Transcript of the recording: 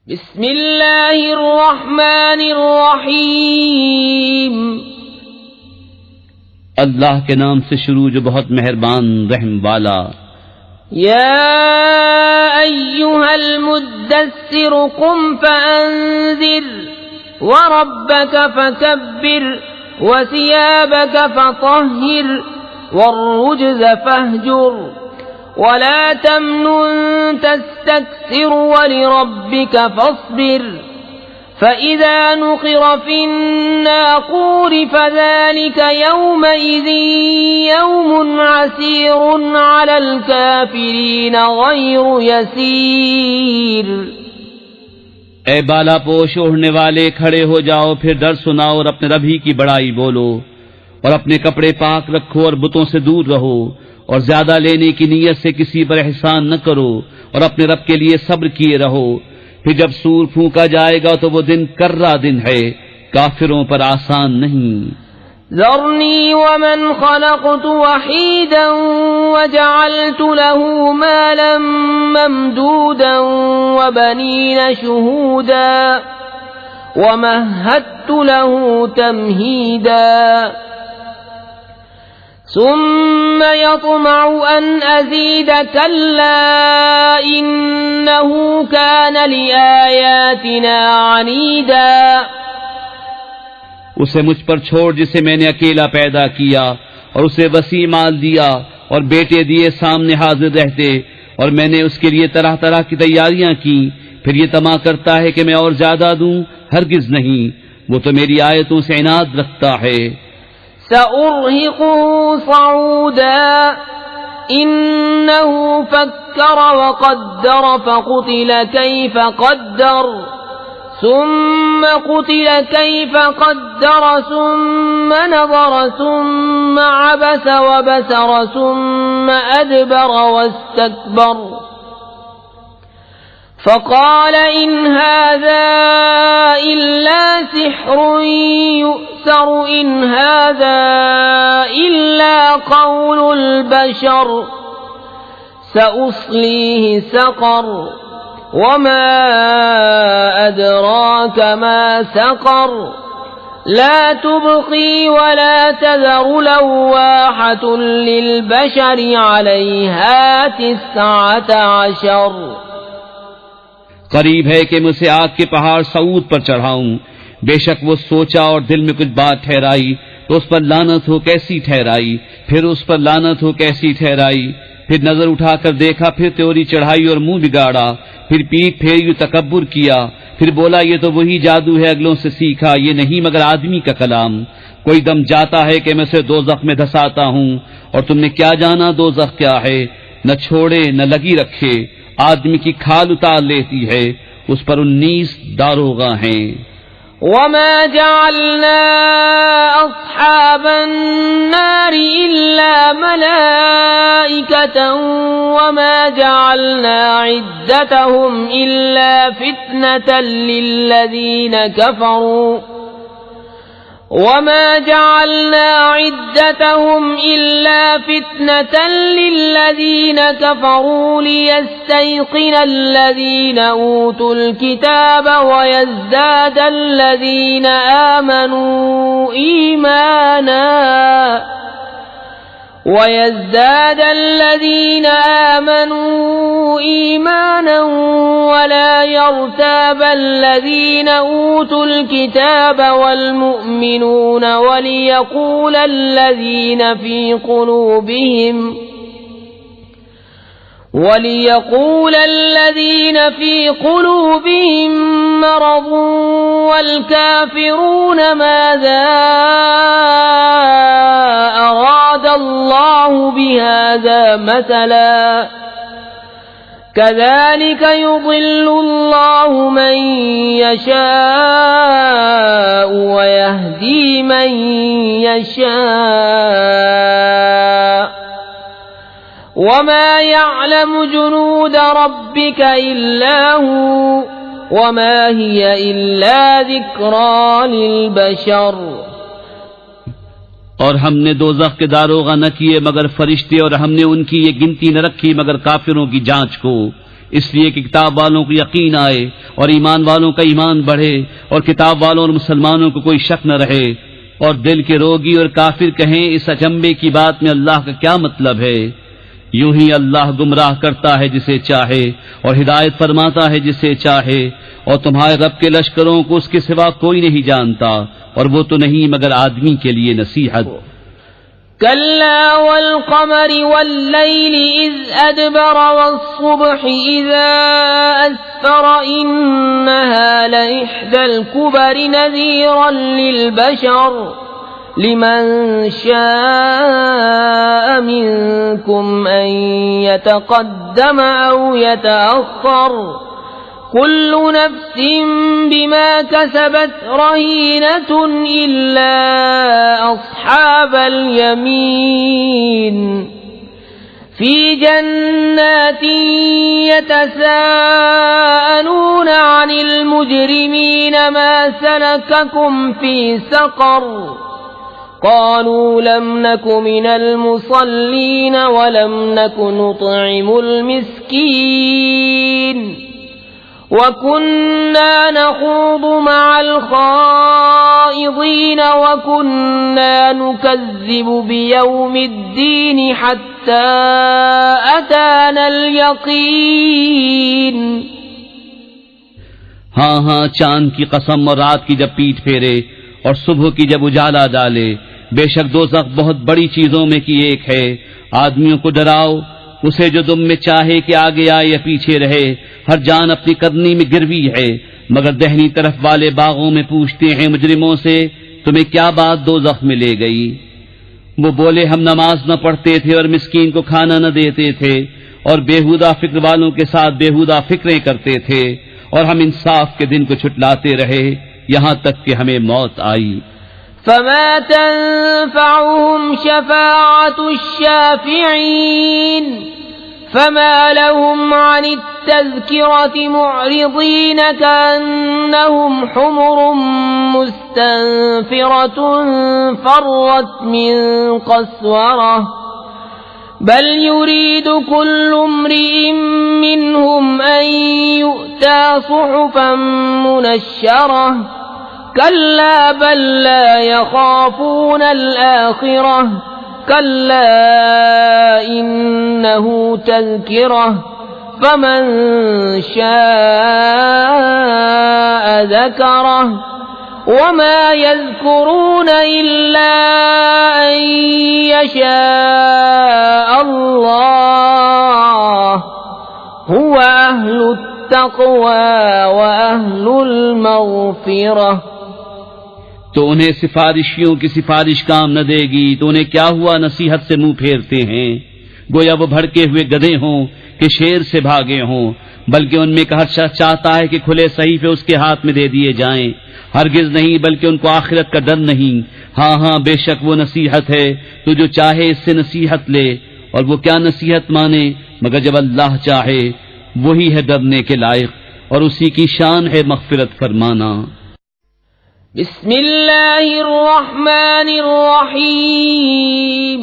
बिस्मिल्लाहिर्रहमानिर्रहीम। अल्लाह के नाम से शुरू जो बहुत मेहरबान रहम वाला। या अय्युहल मुद्दस्सिर कुम फअंज़िर व रब्बक फकब्बिर व सियाबक फतह्हिर वर्रुज्ज़ फहजुर वला तमनुन तस्तक्सिर वलिरब्बिक फस्बिर फइज़ा नुक़िर फ़िन्नाक़ूर फ़ज़ालिक यौमइज़िन यौमुन असीरुन अलल काफ़िरीन गैरु यसीर। ए बाला पोश ओढ़ने वाले, खड़े हो जाओ, फिर डर सुनाओ और अपने रब ही की बड़ाई बोलो, और अपने कपड़े पाक रखो और बुतों से दूर रहो, और ज्यादा लेने की नीयत से किसी पर एहसान न करो, और अपने रब के लिए सब्र किए रहो। फिर जब सूर फूंका जाएगा तो वो दिन कर्रा दिन है, काफिरों पर आसान नहीं। ज़रनी वमन खलक़तु वहीदन वजअलतु लहू मालन ममदूदन वबनीन शुहूदा वमहदतु लहू तमहीदा सुम्म यत्मअु अन अज़ीद कल्ला इन्नहु कान लिआयातिना अनीदा। उसे मुझ पर छोड़ जिसे मैंने अकेला पैदा किया, और उसे वसी माल दिया और बेटे दिए सामने हाजिर रहते, और मैंने उसके लिए तरह तरह की तैयारियां की। फिर ये तमा करता है कि मैं और ज्यादा दूं, हरगिज नहीं, वो तो मेरी आयतों से इनाद रखता है। सउर्हिक़ुहु सऊदा इन्नहु फक्कर वक़द्दर फक़ुतिल कैफ़ क़द्दर सुम्म क़ुतिल कैफ़ क़द्दर सुम्म नज़र सुम्म अबस वबसर सुम्म अदबर वस्तकबर फ़क़ाल इन हाज़ा इल्ला सिह्रुन युअ्सर इन हाज़ा इल्ला क़ौलुल बशर सउस्लीहि सक़र वमा अदराक मा सक़र ला तुबक़ी वला तज़र लव्वाहतुन लिलबशरि अलैहा 19। करीब है कि मैं उसे आग के पहाड़ सऊद पर चढ़ाऊं। बेशक वो सोचा और दिल में कुछ बात ठहराई, तो उस पर लानत हो कैसी ठहराई, फिर उस पर लानत हो कैसी ठहराई। फिर नजर उठाकर देखा, फिर त्योरी चढ़ाई और मुंह बिगाड़ा, फिर पीठ फेरी तकब्बुर किया, फिर बोला ये तो वही जादू है अगलों से सीखा, ये नहीं मगर आदमी का कलाम। कोई दम जाता है कि मैं उसे दोज़ख में धसाता हूं, और तुमने क्या जाना दोज़ख क्या है। न छोड़े न लगी रखे, आदमी की खाल उतार लेती है, उस पर 19 दारोगा हैं। वमा जअलना अस्हाबन नारि इल्ला मलाइकतन वमा जअलना इद्दतहुम इल्ला फितनतन लिल्लज़ीन कफरू वमा जअलना इद्दतहुम इल्ला फितनतन लिल्लज़ीन कफरू लियस्तयक़िनल्लज़ीन ऊतुल किताब वयज़्दादल्लज़ीन आमनू ईमाना वला यर्ताब الذين أوتوا الكتاب والمؤمنون وليقول الذين في قلوبهم مرض والكافرون ماذا أراد الله بهذا مثلا كذلك يضل الله من يشاء ويهدي من يشاء وما يعلم جنود ربك إلا هو وما هي إلا ذكرى للبشر। और हमने दोज़ख के दारोगा न किए मगर फरिश्ते, और हमने उनकी ये गिनती न रखी मगर काफिरों की जांच को, इसलिए कि किताब वालों को यकीन आए और ईमान वालों का ईमान बढ़े और किताब वालों और मुसलमानों को कोई शक न रहे और दिल के रोगी और काफिर कहें इस अचंबे की बात में अल्लाह का क्या मतलब है। यूं ही अल्लाह गुमराह करता है जिसे चाहे और हिदायत फरमाता है जिसे चाहे, और तुम्हारे रब के लश्करों को उसके सिवा कोई नहीं जानता और वो तो नहीं मगर आदमी के लिए नसीहत। कल्ला वल क़मरि वल्लैलि इज़ अदबर वस्सुब्हि इज़ा अस्फर इन्नहा लइह्दल कुबरि नज़ीरन लिलबशर लिमन शाअ मिनकुम अन यतक़द्दम औ यतअख़्ख़र कुल्लु नफ्सिन बिमा कसबत रहीनतुन इल्ला अस्हाबल यमीन फी जन्नातिन यतसाअलून अनिल मुजरिमीन मा सलककुम फी सक़र क़ालू लम नकु मिनल मुसल्लीन व लम नकु नुत्इमुल मिस्कीन वकुन्ना नख़ूदु मअल ख़ाइज़ीन वकुन्ना नुकज़्ज़िबु बियौमिद्दीन हत्ता अतानल यक़ीन। हाँ हाँ, चांद की कसम और रात की जब पीठ फेरे और सुबह की जब उजाला डाले, बेशक दोज़ख बहुत बड़ी चीजों में की एक है। आदमियों को डराओ उसे जो तुम में चाहे कि आगे आए या पीछे रहे, हर जान अपनी करनी में गिरवी है। मगर दहनी तरफ वाले बागों में पूछते हैं मुजरिमों से, तुम्हें क्या बात दोज़ख में ले गई? वो बोले, हम नमाज न पढ़ते थे और मिस्कीन को खाना न देते थे और बेहुदा फिक्र वालों के साथ बेहुदा फिक्रें करते थे और हम इंसाफ के दिन को छुटलाते रहे यहाँ तक कि हमें मौत आई। फमा तन्फ़अहुम शफ़ाअतुश शाफ़िईन फमा लहुम अनित तज़किरति मुअरिज़ीन कअन्नहुम हुमुरुम मुस्तनफ़िरतुन फ़र्रत मिन क़स्वरह बल युरीदु कुल्लु इम्रिइन मिनहुम अन यु'ता सुहुफ़न मुनश्शरह कल्ला बल ला यख़ाफ़ून अल-आख़िरह कल्ला इन्नहु तज़किरह फमन शाअ ज़करह वमा यज़कुरून इल्ला अन यशाअ अल्लाह हुवा अहलुत तक़वा व अहलुल मग़फ़िरह। तो उन्हें सिफारिशियों की सिफारिश काम न देगी, तो उन्हें क्या हुआ नसीहत से मुंह फेरते हैं? गोया वो भड़के हुए गधे हों कि शेर से भागे हों, बल्कि उनमें का हर शख्स चाहता है कि खुले सहीफे उसके हाथ में दे दिए जाएं। हरगिज नहीं, बल्कि उनको आखिरत का डर नहीं। हाँ हाँ, बेशक वो नसीहत है, तो जो चाहे इससे नसीहत ले, और वो क्या नसीहत माने मगर जब अल्लाह चाहे। वही है डरने के लायक और उसी की शान है मग़फ़िरत फरमाना। बिस्मिल्लाहिर रहमानिर रहीम।